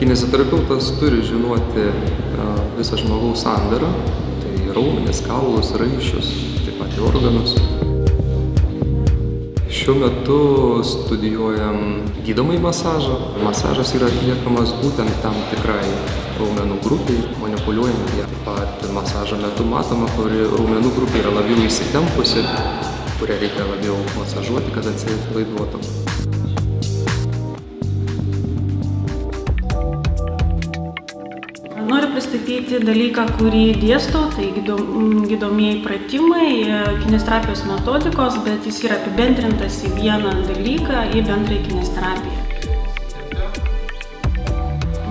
Kineziterapeutas turi žinoti visą žmogaus sandarą, tai raumenis, kaulus, raiščius, taip pat organus. Šiuo metu studijuojam gydomąjį masažą. Masažas yra atliekamas būtent tam tikrai raumenų grupiai, manipuliuojant ją. Taip pat masažo metu matoma, kuri raumenų grupė yra labiau įsitempusi, kurią reikia labiau masažuoti, kad atsipalaiduotum. Noriu pristatyti dalyką, kurį dėstau, tai gydomieji pratimai, kineziterapijos metodikos, bet jis yra apibendrintas į vieną dalyką, į bendrąją kineziterapiją.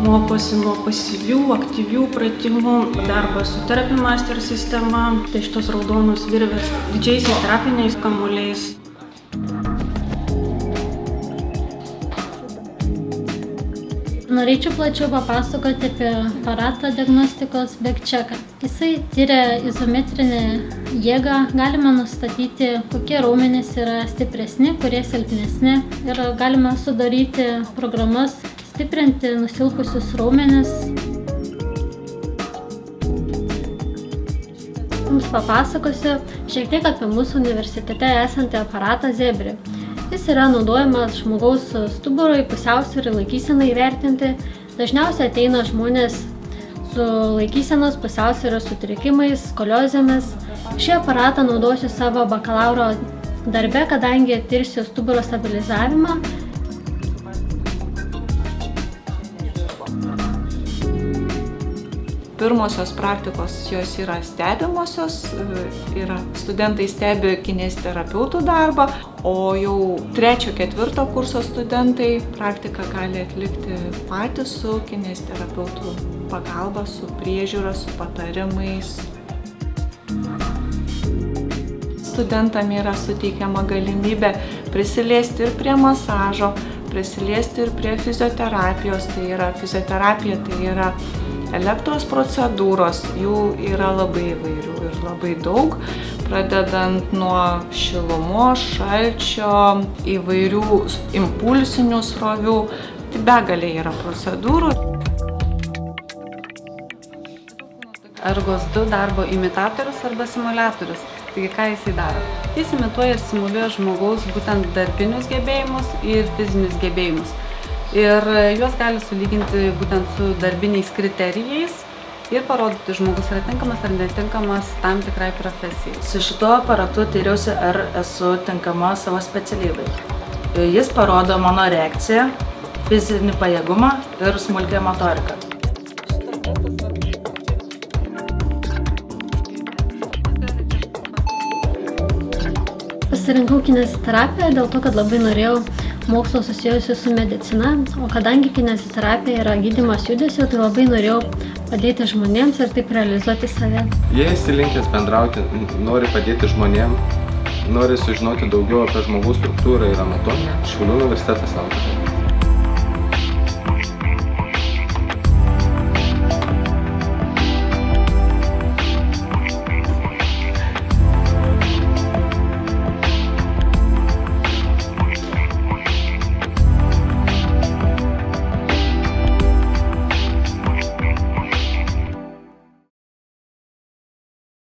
Mokosi nuo pasyvių, aktyvių pratimų, darbas su Therapy Master sistema, tai šitos raudonos virvės, didžiaisiais terapiniais kamuoliais. Norėčiau plačiau papasakoti apie aparatą diagnostikos BEGCHEK. Jisai tyria izometrinę jėgą, galima nustatyti, kokie raumenys yra stipresni, kurie silpnesni ir galima sudaryti programas, stiprinti nusilpusius raumenis. Jums papasakosiu šiek tiek apie mūsų universitete esantį aparatą Zebri. Jis yra naudojamas žmogaus stuburui, pusiausvyrai, laikysenai įvertinti. Dažniausiai ateina žmonės su laikysenos pusiausvyros sutrikimais, skoliozėmis. Šį aparatą naudosiu savo bakalauro darbe, kadangi tirsiu stuburo stabilizavimą. Pirmosios praktikos jos yra stebimosios, studentai stebi kineziterapeutų darbą, o jau 3-4 kurso studentai praktiką gali atlikti patys su kineziterapeutų pagalba, su priežiūra, su patarimais. Studentam yra suteikiama galimybė prisiliesti ir prie masažo, prisiliesti ir prie fizioterapijos, fizioterapija tai yra elektros procedūros, jų yra labai įvairių ir labai daug, pradedant nuo šilumos, šalčio, įvairių impulsinių srovių, tai begalė yra procedūrų. Ergos 2 darbo imitatorius arba simuliatorius. Taigi ką jisai daro? Jis imituoja ir simuliuoja žmogaus būtent darbinius gebėjimus ir fizinius gebėjimus. Ir juos gali sulyginti būtent su darbiniais kriterijais ir parodyti, žmogus yra tinkamas ar netinkamas tam tikrai profesijai. Su šituo aparatu tyriausi, ar esu tinkama savo specialybei. Jis parodo mano reakciją, fizinį pajėgumą ir smulkią motoriką. Pasirinkau kineziterapiją dėl to, kad labai norėjau mokslo susijusiu su medicina, o kadangi kineziterapija yra gydymas judesio, tai labai norėjau padėti žmonėms ir taip realizuoti save. Jie esi linkęs bendrauti, nori padėti žmonėm, nori sužinoti daugiau apie žmogaus struktūrą ir anatomiją. Šiaulių universitetas laukia.